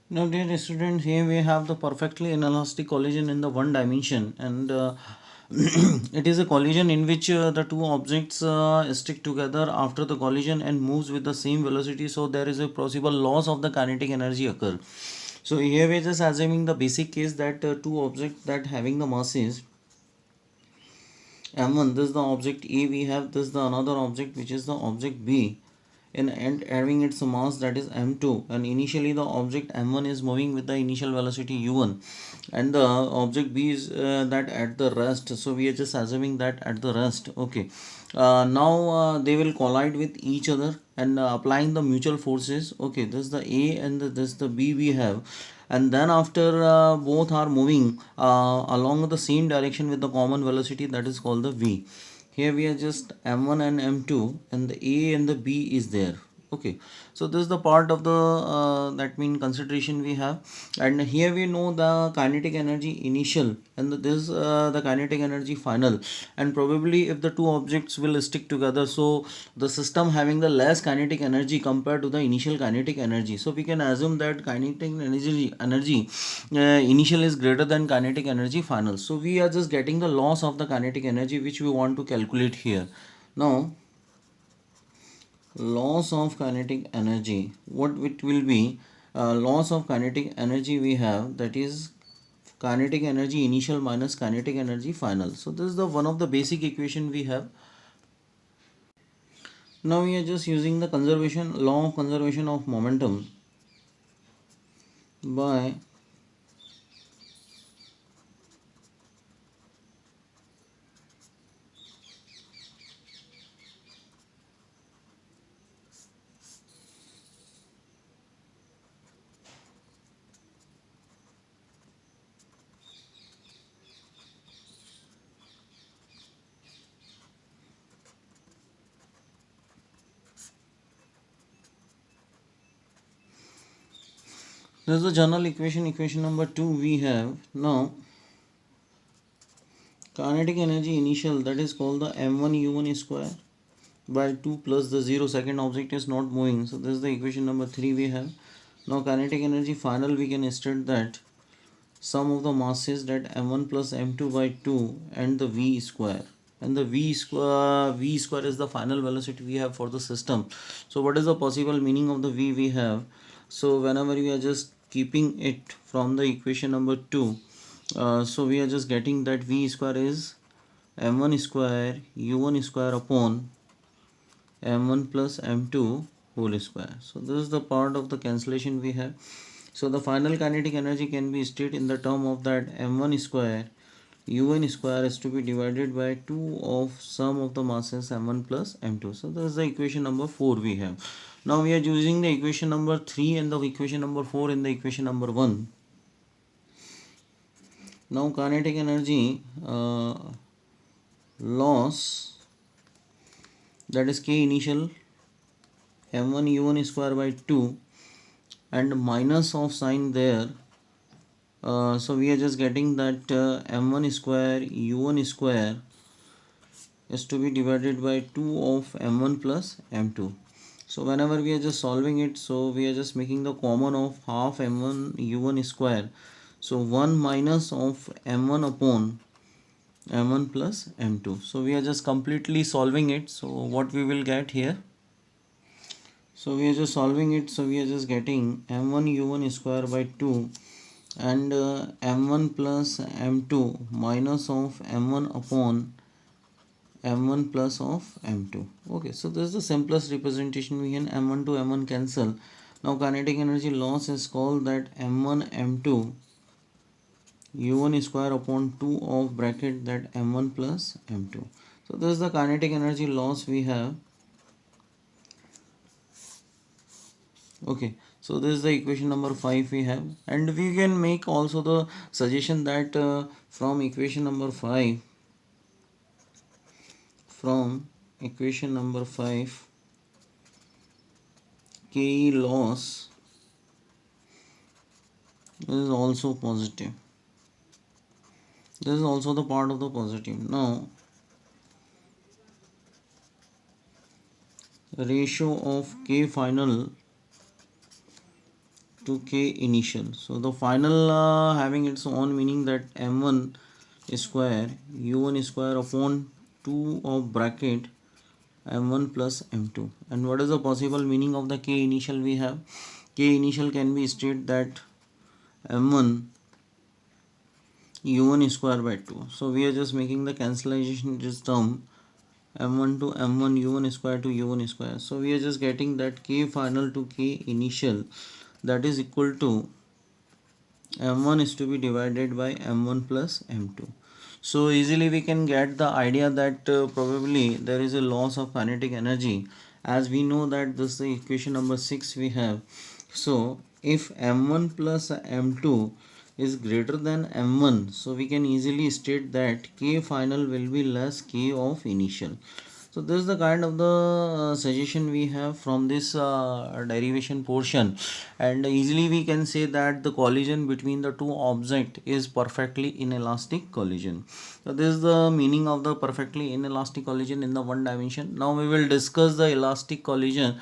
Now, dear students, here we have the perfectly inelastic collision in the one dimension, and it is a collision in which the two objects stick together after the collision and moves with the same velocity. So there is a possible loss of the kinetic energy occur. So here we are just assuming the basic case that two objects that having the masses m1, this is the object A, we have this the another object which is the object B, and having its mass that is m2, and initially the object m1 is moving with the initial velocity u1, and the object B is that at the rest. So we are just assuming that at the rest. Okay, now they will collide with each other and applying the mutual forces. Okay, this is the A and this the B we have, and then after both are moving along the same direction with the common velocity, that is called the V. Here we are just m1 and m2, and the A and the B is there. Okay, so this is the part of the that mean consideration we have, and here we know the kinetic energy initial and this the kinetic energy final, and probably if the two objects will stick together, so the system having the less kinetic energy compared to the initial kinetic energy, so we can assume that kinetic energy initial is greater than kinetic energy final. So we are just getting the loss of the kinetic energy which we want to calculate here. Now loss of kinetic energy, what it will be, loss of kinetic energy we have, that is kinetic energy initial minus kinetic energy final. So this is the one of the basic equation we have. Now we are just using the conservation law of conservation of momentum by this is the general equation, equation number 2 we have. Now kinetic energy initial, that is called the m1 u1 square by 2 plus the 0, second object is not moving, so this is the equation number 3 we have. Now kinetic energy final, we can state that sum of the masses that m1 plus m2 by 2 and the v square, and the v square is the final velocity we have for the system. So what is the possible meaning of the v we have? So whenever we are just keeping it from the equation number 2, so we are just getting that v square is m1 square u1 square upon m1 plus m2 whole square. So this is the part of the cancellation we have. So the final kinetic energy can be stated in the term of that m1 square u1 square is to be divided by 2 of sum of the masses m1 plus m2. So this is the equation number 4 we have. Now we are using the equation number 3 and the equation number 4 in the equation number 1. Now kinetic energy loss, that is k initial m1 u1 square by 2 and minus of sign there. So we are just getting that m1 square u1 square is to be divided by 2 of m1 plus m2. So whenever we are just solving it, so we are just making the common of half m1 u1 square. So 1 minus of m1 upon m1 plus m2. So we are just completely solving it. So what we will get here? So we are just solving it. So we are just getting m1 u1 square by 2 and m1 plus m2 minus of m1 upon m1 plus of m2. Okay, so this is the simplest representation. We can m1 to m1 cancel. Now kinetic energy loss is called that m1 m2 u1 square upon 2 of bracket that m1 plus m2. So this is the kinetic energy loss we have. Okay, so this is the equation number 5 we have, and we can make also the suggestion that from equation number 5, from equation number 5, Ke loss is also positive. This is also the part of the positive. Now ratio of K final to k initial. So the final having its own meaning, that m1 square u1 square upon 2 of bracket m1 plus m2. And what is the possible meaning of the k initial we have? K initial can be stated that m1 u1 square by 2. So we are just making the cancellation this term m1 to m1 u1 square to u1 square. So we are just getting that k final to k initial, that is equal to m1 is to be divided by m1 plus m2. So easily we can get the idea that probably there is a loss of kinetic energy, as we know that this is the equation number 6 we have. So if m1 plus m2 is greater than m1, so we can easily state that k final will be less k of initial. So this is the kind of the suggestion we have from this derivation portion, and easily we can say that the collision between the two objects is perfectly inelastic collision. So this is the meaning of the perfectly inelastic collision in the one dimension. Now we will discuss the elastic collision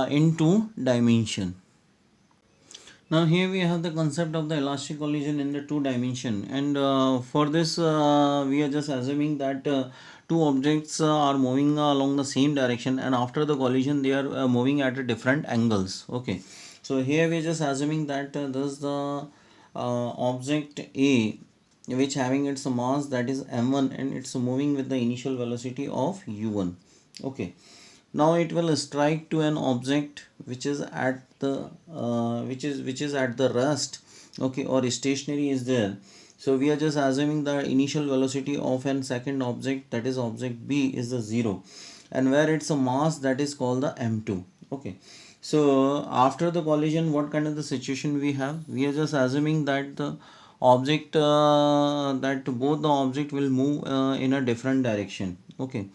in two dimension. Now here we have the concept of the elastic collision in the two dimension, and for this we are just assuming that two objects are moving along the same direction, and after the collision they are moving at different angles. Okay, so here we are just assuming that this is the object A, which having its mass that is m1, and it's moving with the initial velocity of u1. Okay, now it will strike to an object which is at the which is at the rest, okay, or stationary is there. So we are just assuming the initial velocity of an second object, that is object B, is the 0, and where it's a mass that is called the m2. Okay, so after the collision, what kind of the situation we have? We are just assuming that the object that both the object will move in a different direction. Okay,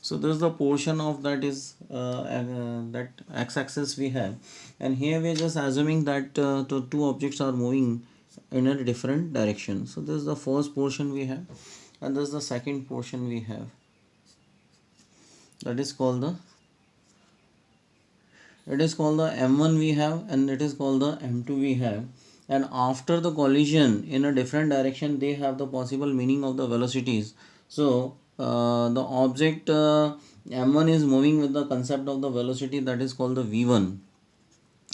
so this is the portion of that is that x-axis we have, and here we are just assuming that the two objects are moving in a different direction. So this is the first portion we have, and this is the second portion we have, that is called the m1 we have, and it is called the m2 we have. And after the collision in a different direction, they have the possible meaning of the velocities. So the object m1 is moving with the concept of the velocity that is called the v1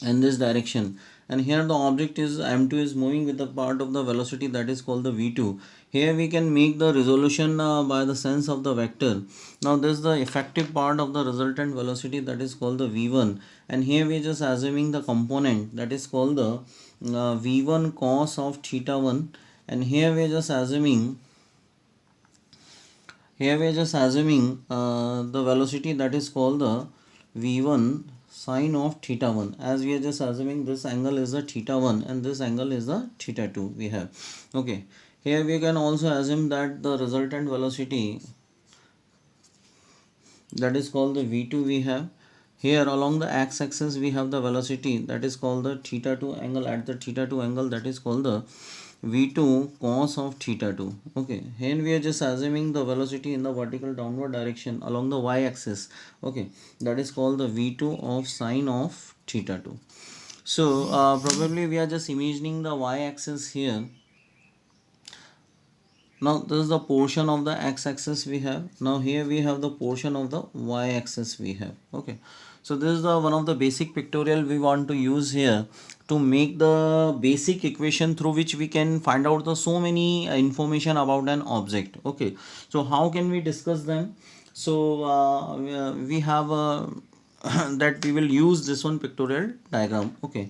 in this direction, and here the object is m2 is moving with the part of the velocity that is called the v2. Here we can make the resolution by the sense of the vector. Now this is the effective part of the resultant velocity that is called the v1, and here we are just assuming the component that is called the v1 cos of theta 1, and here we are just assuming the velocity that is called the v1 sine of theta 1, as we are just assuming this angle is the theta 1 and this angle is the theta 2 we have. Okay, here we can also assume that the resultant velocity that is called the v2 we have. Here along the x-axis we have the velocity that is called the theta 2 angle, at the theta 2 angle, that is called the v2 cos of theta 2. Okay, here we are just assuming the velocity in the vertical downward direction along the y-axis. Okay, that is called the v2 of sine of theta 2. So probably we are just imagining the y-axis here. Now this is the portion of the x-axis we have. Now here we have the portion of the y-axis we have. Okay, so this is the one of the basic pictorial we want to use here to make the basic equation through which we can find out the so many information about an object. Okay, so how can we discuss them? So we have that we will use this one pictorial diagram. Okay,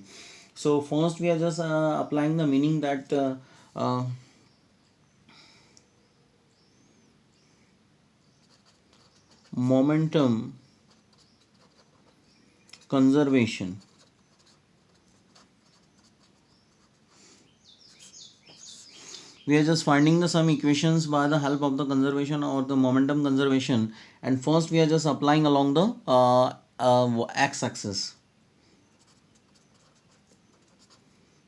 so first we are just applying the meaning that momentum conservation. We are just finding the some equations by the help of the conservation or the momentum conservation, and first we are just applying along the x-axis.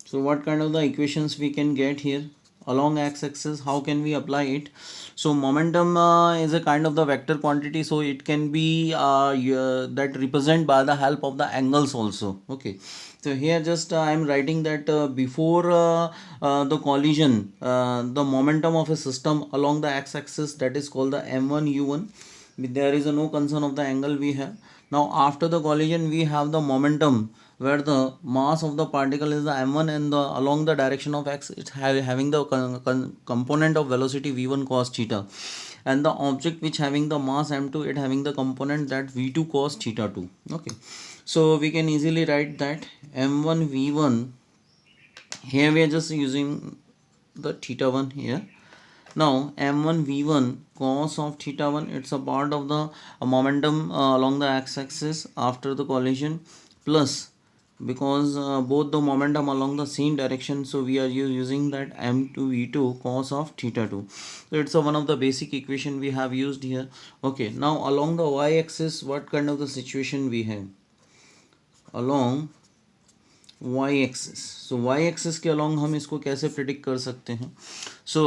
So what kind of the equations we can get here along x-axis. How can we apply it? So momentum is a kind of the vector quantity, so it can be that represent by the help of the angles also. Okay, so here just I am writing that before the collision, the momentum of a system along the x-axis, that is called the m1 u1. There is no concern of the angle we have. Now after the collision we have the momentum, where the mass of the particle is the m1, and the along the direction of x it's having the component of velocity v1 cos theta, and the object which having the mass m2, it having the component that v2 cos theta 2. Okay, so we can easily write that m1 v1, here we are just using the theta 1 here. Now m1 v1 cos of theta 1, it's a part of the momentum along the x-axis after the collision, plus because both the momentum along the same direction, so we are using that m2 v2 cos of theta 2. So it's one of the basic equation we have used here. Okay, now along the y-axis, what kind of the situation we have along y axis. So y axis के along हम इसको कैसे predict कर सकते हैं? So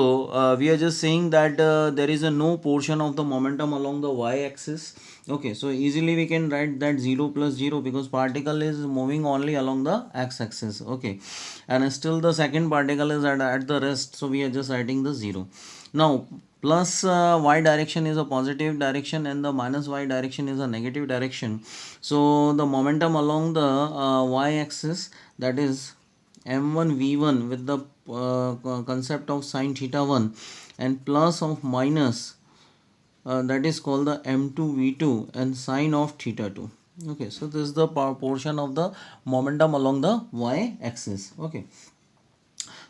we are just saying that there is a no portion of the momentum along the y axis. Okay, so easily we can write that 0 plus 0, because particle is moving only along the x-axis. Okay, and still the second particle is at the rest, so we are just writing the 0. Now plus y direction is a positive direction, and the minus y direction is a negative direction. So the momentum along the y-axis, that is m1 v1 with the concept of sine theta 1, and plus of minus that is called the m2 v2 and sine of theta 2. Okay, so this is the portion of the momentum along the y-axis. Okay,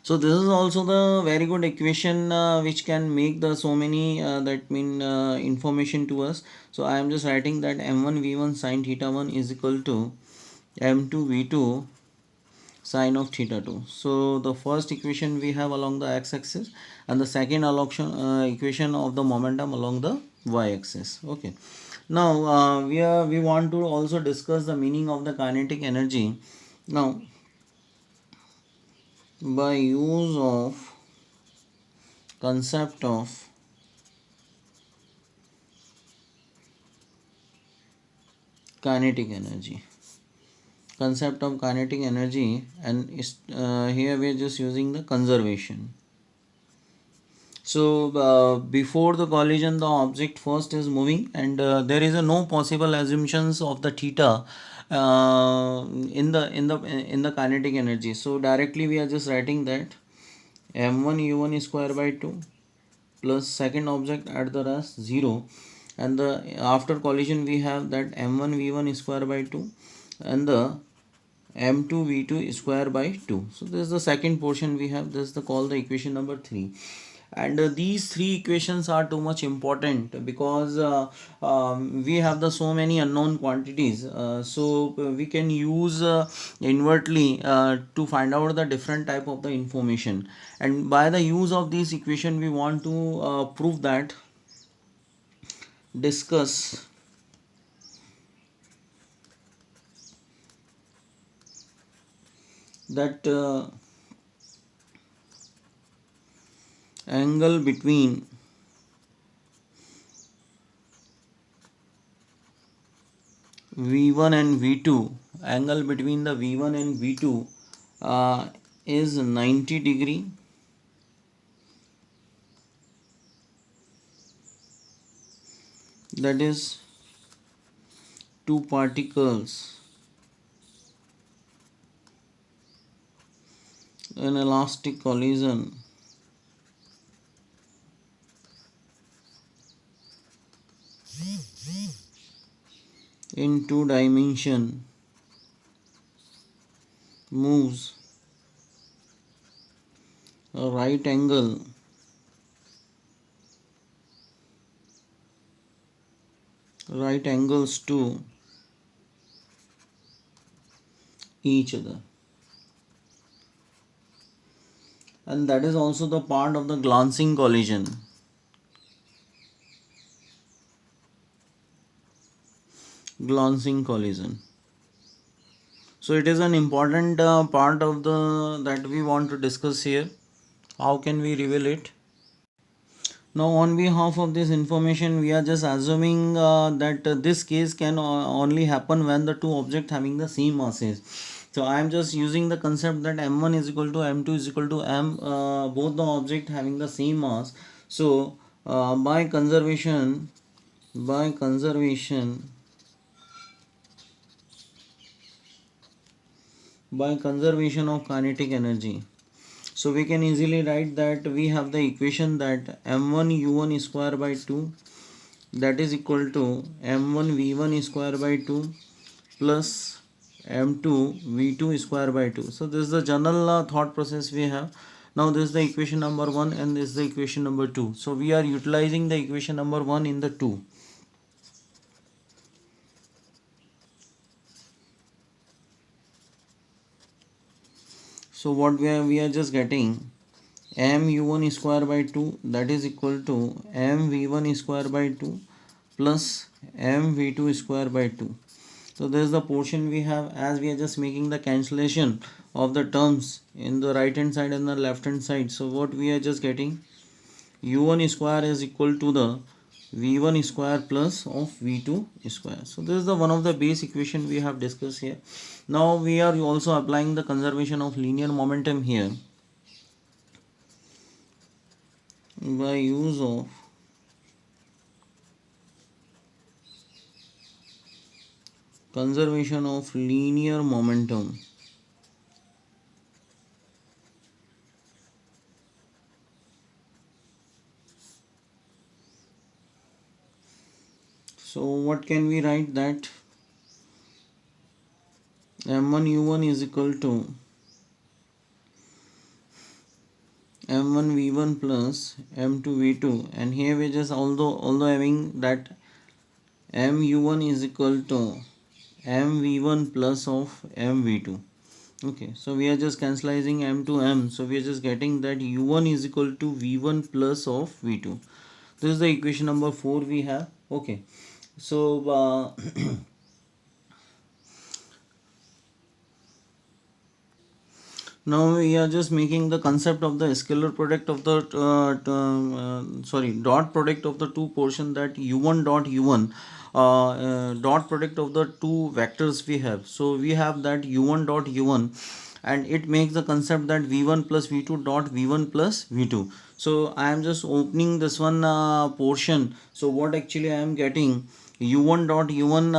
so this is also the very good equation which can make the so many that mean information to us. So I am just writing that m1 v1 sine theta 1 is equal to m2 v2 sine of theta 2. So the first equation we have along the x-axis, and the second equation of the momentum along the y-axis. Okay, now we want to also discuss the meaning of the kinetic energy. Now by use of concept of kinetic energy, and here we are just using the conservation. So before the collision, the object first is moving, and there is no possible assumptions of the theta in the kinetic energy. So directly we are just writing that m1 u1 square by 2 plus second object at the rest 0, and the after collision we have that m1 v1 square by 2 and the m2 v2 square by 2. So this is the second portion we have. This is the called the equation number 3. And these three equations are too much important, because we have the so many unknown quantities, so we can use invertly to find out the different type of the information, and by the use of this equation we want to prove that, discuss that angle between v1 and v2, angle between the v1 and v2 is 90 degree, that is two particles in elastic collision in two dimension moves a right angles to each other, and that is also the part of the glancing collision. So it is an important part of the that we want to discuss here. How can we reveal it? Now on behalf of this information, we are just assuming that this case can only happen when the two objects having the same masses. So I am just using the concept that m1 is equal to m2 is equal to m, both the object having the same mass. So by conservation of kinetic energy, so we can easily write that we have the equation that m1 u1 square by 2, that is equal to m1 v1 square by 2 plus m2 v2 square by 2. So this is the general thought process we have. Now this is the equation number 1 and this is the equation number 2. So we are utilizing the equation number 1 in the 2. So what we are just getting m u1 square by 2, that is equal to m v1 square by 2 plus m v2 square by 2. So this is the portion we have, as we are just making the cancellation of the terms in the right hand side and the left hand side. So what we are just getting, u1 square is equal to the v1 square plus of v2 square. So this is the one of the base equation we have discussed here. Now we are also applying the conservation of linear momentum here by use of conservation of linear momentum. So what can we write, that m1 u1 is equal to m1 v1 plus m2 v2, and here we just although having that m u1 is equal to m v1 plus of m v2. Okay, so we are just cancelling m to m, so we are just getting that u1 is equal to v1 plus of v2. This is the equation number 4 we have. Okay, so now we are just making the concept of the scalar product of the dot product of the two portion, that u1 dot u1 dot product of the two vectors we have. So we have that u1 dot u1, and it makes the concept that v1 plus v2 dot v1 plus v2. So I am just opening this one portion. So what actually I am getting, u1 dot u1,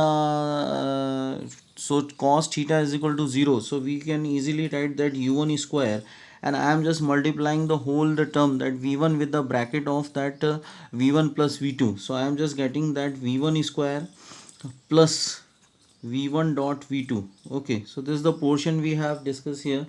so cos theta is equal to 0, so we can easily write that u1 square, and I am just multiplying the whole the term, that v1 with the bracket of that v1 plus v2. So I am just getting that v1 square plus v1 dot v2. Okay, so this is the portion we have discussed here.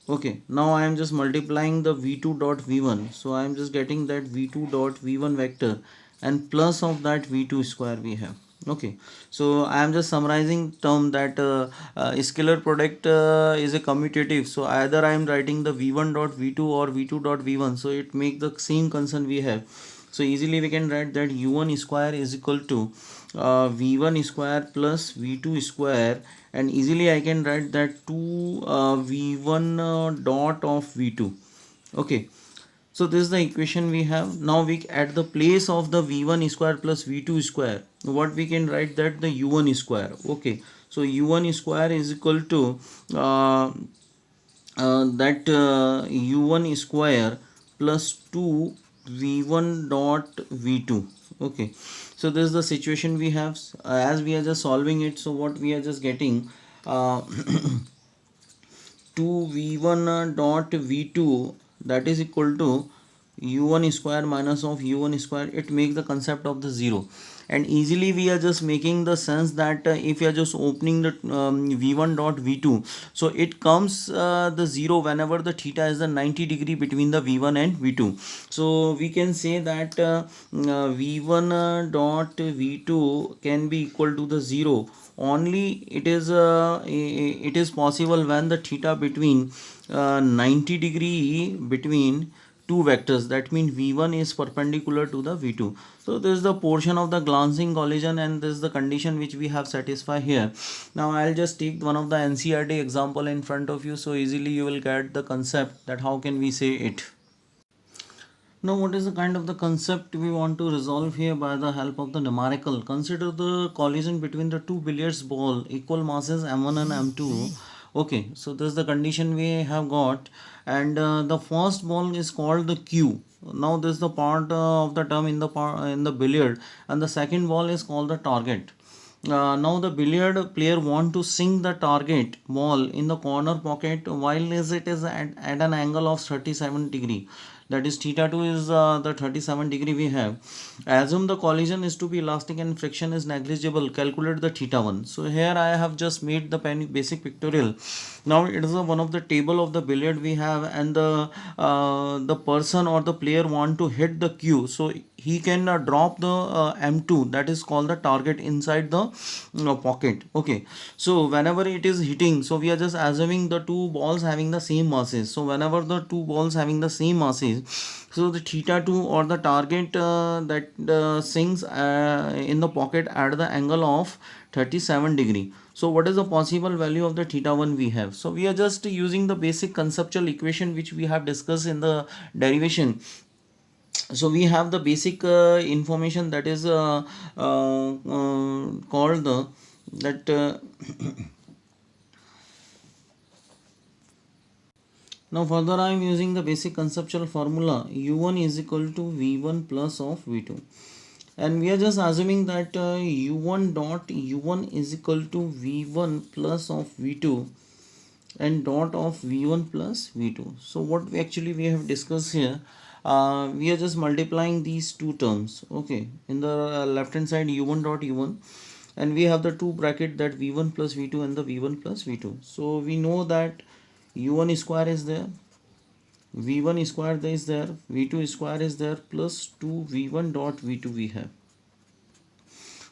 Okay, now I am just multiplying the v2 dot v1, so I am just getting that v2 dot v1 vector and plus of that v2 square we have. Okay, so I am just summarizing term that scalar product is a commutative, so either I am writing the v1 dot v2 or v2 dot v1, so it make the same concern we have. So easily we can write that u1 square is equal to v1 square plus v2 square, and easily I can write that 2 v1 dot of v2. Okay, so this is the equation we have. Now we, at the place of the v1 square plus v2 square, what we can write, that the u1 square. Okay, so u1 square is equal to that u1 square plus 2 v1 dot v2. Okay, so this is the situation we have. As we are just solving it, so what we are just getting, 2 v1 dot v2, that is equal to u1 square minus of u1 square. It makes the concept of the 0, and easily we are just making the sense that if you are just opening the v1 dot v2, so it comes the 0 whenever the theta is the 90 degree between the v1 and v2. So we can say that v1 dot v2 can be equal to the 0 only. It is possible when the theta between 90 degree between two vectors, that means v1 is perpendicular to the v2. So this is the portion of the glancing collision, and this is the condition which we have satisfied here. Now I'll just take one of the NCERT example in front of you, so easily you will get the concept that how can we say it. Now, what is the kind of the concept we want to resolve here by the help of the numerical? Consider the collision between the two billiards ball, equal masses m1 and m2. Okay, so this is the condition we have got, and the first ball is called the cue. Now, this is the part of the term in the billiard, and the second ball is called the target. Now the billiard player want to sink the target ball in the corner pocket while it is at an angle of 37 degree, that is theta 2 is the 37 degree we have. Assume the collision is to be elastic and friction is negligible, calculate the theta 1. So here I have just made the basic pictorial. Now it is one of the table of the billiard we have, and the person or the player want to hit the cue, so he can drop the m2, that is called the target, inside the pocket. Okay, so whenever it is hitting, so we are just assuming the two balls having the same masses. So whenever the two balls having the same masses, so the theta 2 or the target that sinks in the pocket at the angle of 37 degree. So what is the possible value of the theta 1 we have? So we are just using the basic conceptual equation which we have discussed in the derivation. So we have the basic information, that is called the that now further I am using the basic conceptual formula, u1 is equal to v1 plus of v2, and we are just assuming that u1 dot u1 is equal to v1 plus of v2 and dot of v1 plus v2. So what we have discussed here, we are just multiplying these two terms. Okay, in the left hand side u1 dot u1, and we have the two bracket, that v1 plus v2 and the v1 plus v2. So we know that u1 square is there, v1 square is there, v2 square is there, plus 2 v1 dot v2 we have.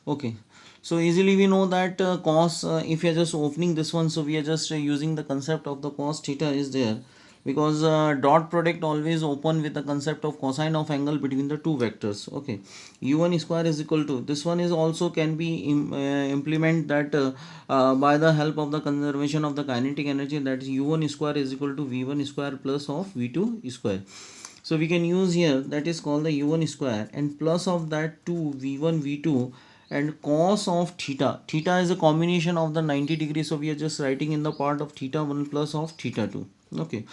Okay, so easily we know that cos, if we are just opening this one, so we are just using the concept of the cos theta is there, because dot product always open with the concept of cosine of angle between the two vectors. Okay, u1 square is equal to, this one is also can be implement that by the help of the conservation of the kinetic energy, that is u1 square is equal to v1 square plus of v2 square. So we can use here, that is called the u1 square, and plus of that 2 v1 v2, and cos of theta is a combination of the 90 degrees, so we are just writing in the part of theta 1 plus of theta 2. Okay,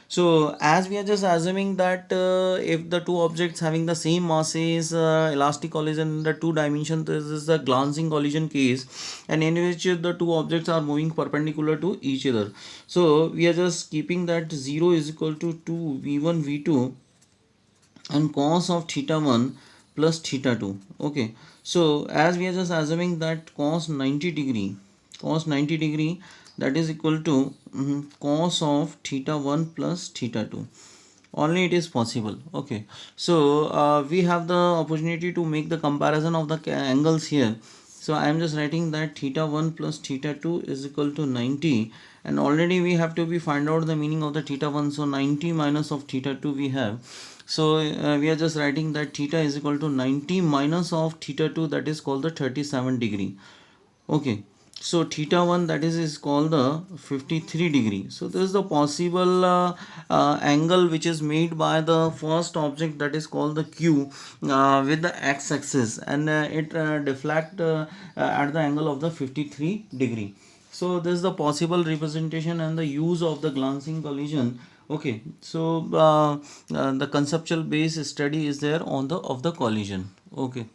so as we are just assuming that if the two objects having the same masses, elastic collision in the two dimensions, this is the glancing collision case, and in which the two objects are moving perpendicular to each other. So we are just keeping that 0 is equal to 2 v1 v2 and cos of theta 1 plus theta 2. Okay, so as we are just assuming that cos 90 degree, that is equal to cos of theta 1 plus theta 2, only it is possible. Okay, so we have the opportunity to make the comparison of the angles here. So I am just writing that theta 1 plus theta 2 is equal to 90, and already we have to be find out the meaning of the theta 1. So 90 minus of theta 2 we have. So we are just writing that theta is equal to 90 minus of theta 2, that is called the 37 degree. Okay, so theta 1, that is called the 53 degree. So this is the possible angle which is made by the first object, that is called the cue, with the x-axis, and it deflect at the angle of the 53 degree. So this is the possible representation and the use of the glancing collision. Okay, so the conceptual base study is there on the collision. Okay.